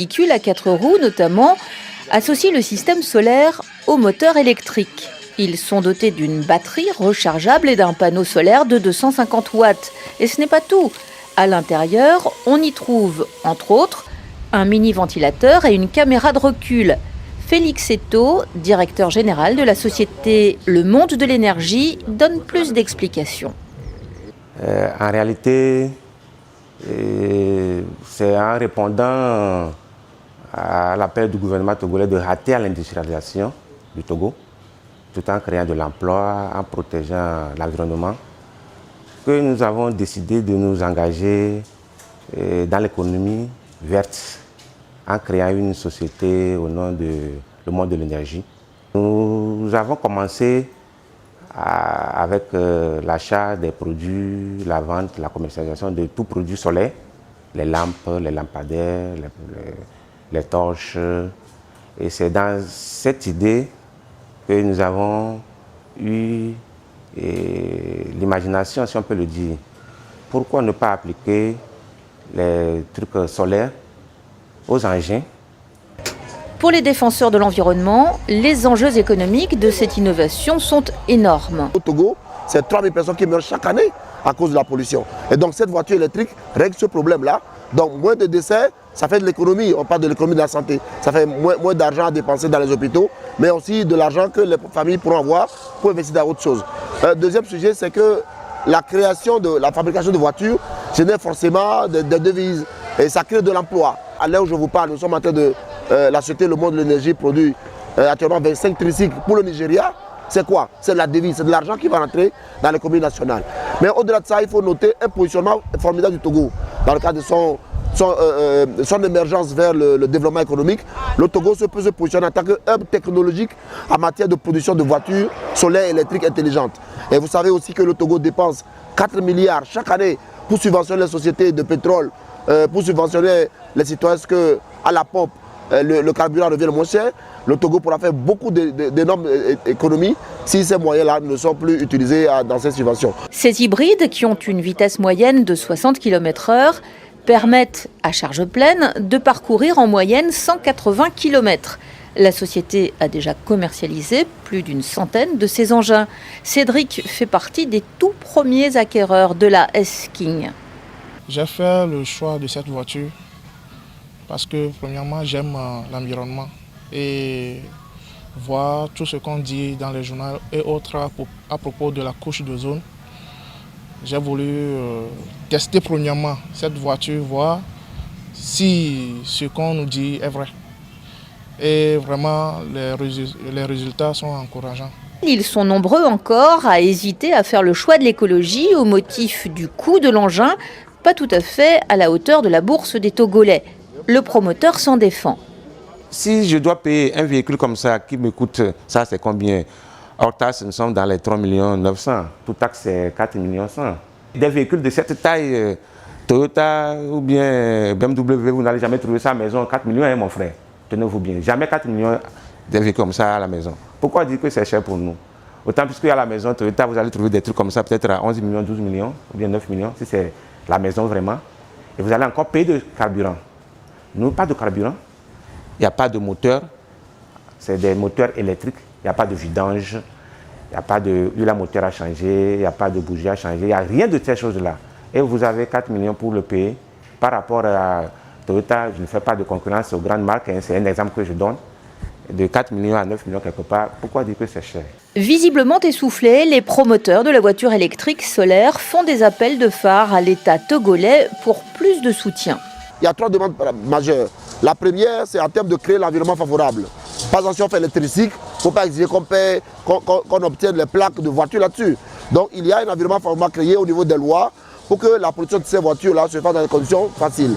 véhicules à 4 roues notamment associent le système solaire au moteur électrique. Ils sont dotés d'une batterie rechargeable et d'un panneau solaire de 250 watts. Et ce n'est pas tout. À l'intérieur, on y trouve, entre autres, un mini-ventilateur et une caméra de recul. Félix Eto, directeur général de la société Le Monde de l'énergie, donne plus d'explications. En réalité, c'est en répondant à l'appel du gouvernement togolais de rater à l'industrialisation du Togo, tout en créant de l'emploi, en protégeant l'environnement, que nous avons décidé de nous engager dans l'économie verte, en créant une société au nom de Le Monde de l'énergie. Nous avons commencé avec l'achat des produits, la vente, la commercialisation de tout produit solaire, les lampes, les lampadaires, les torches. Et c'est dans cette idée que nous avons eu l'imagination, si on peut le dire. Pourquoi ne pas appliquer les trucs solaires aux engins? Pour les défenseurs de l'environnement, les enjeux économiques de cette innovation sont énormes. Au Togo, c'est 3000 personnes qui meurent chaque année à cause de la pollution. Et donc cette voiture électrique règle ce problème-là. Donc moins de décès, ça fait de l'économie. On parle de l'économie de la santé. Ça fait moins d'argent à dépenser dans les hôpitaux, mais aussi de l'argent que les familles pourront avoir pour investir dans autre chose. Deuxième sujet, c'est que la création de la fabrication de voitures génère forcément des devises et ça crée de l'emploi. À l'heure où je vous parle, nous sommes en train de... la société Le Monde de l'énergie produit actuellement 25 tricycles pour le Nigeria. C'est quoi? C'est de la devise, c'est de l'argent qui va rentrer dans l'économie nationale. Mais au-delà de ça, il faut noter un positionnement formidable du Togo. Dans le cadre de son émergence vers le développement économique, le Togo se peut se positionner en tant que hub technologique en matière de production de voitures solaires et électriques intelligentes. Et vous savez aussi que le Togo dépense 4 milliards chaque année pour subventionner les sociétés de pétrole, pour subventionner les citoyens qu'à la pompe, le carburant revient moins cher. Le Togo pourra faire beaucoup d'énormes économies si ces moyens-là ne sont plus utilisés dans ces subventions. Ces hybrides, qui ont une vitesse moyenne de 60 km/h, permettent à charge pleine de parcourir en moyenne 180 km. La société a déjà commercialisé plus d'une centaine de ces engins. Cédric fait partie des tout premiers acquéreurs de la S-King. J'ai fait le choix de cette voiture parce que premièrement j'aime l'environnement et voir tout ce qu'on dit dans les journaux et autres à propos de la couche d'ozone. J'ai voulu tester premièrement cette voiture, voir si ce qu'on nous dit est vrai. Et vraiment les résultats sont encourageants. Ils sont nombreux encore à hésiter à faire le choix de l'écologie au motif du coût de l'engin, pas tout à fait à la hauteur de la bourse des Togolais. Le promoteur s'en défend. Si je dois payer un véhicule comme ça qui me coûte, ça c'est combien? Hors taxe, nous sommes dans les 3 900 000. Tout taxe, c'est 4 100 000. Des véhicules de cette taille, Toyota ou bien BMW, vous n'allez jamais trouver ça à la maison. 4 millions, hein, mon frère. Tenez-vous bien. Jamais 4 millions de véhicules comme ça à la maison. Pourquoi dire que c'est cher pour nous? Autant puisqu'à la maison, Toyota, vous allez trouver des trucs comme ça, peut-être à 11 millions, 12 millions, ou bien 9 millions, si c'est la maison vraiment. Et vous allez encore payer de carburant. Nous, pas de carburant. Il n'y a pas de moteur. C'est des moteurs électriques. Il n'y a pas de vidange. Il n'y a pas de huile à moteur à changer. Il n'y a pas de bougie à changer. Il n'y a rien de ces choses-là. Et vous avez 4 millions pour le payer. Par rapport à Toyota, je ne fais pas de concurrence aux grandes marques. Hein, c'est un exemple que je donne. De 4 millions à 9 millions quelque part. Pourquoi dire que c'est cher? Visiblement essoufflés, les promoteurs de la voiture électrique solaire font des appels de phare à l'État togolais pour plus de soutien. Il y a 3 demandes majeures. La première, c'est en termes de créer l'environnement favorable. Par exemple, si on fait l'électrique, il ne faut pas exiger qu'on obtienne les plaques de voitures là-dessus. Donc, il y a un environnement favorable créé au niveau des lois pour que la production de ces voitures-là se fasse dans des conditions faciles.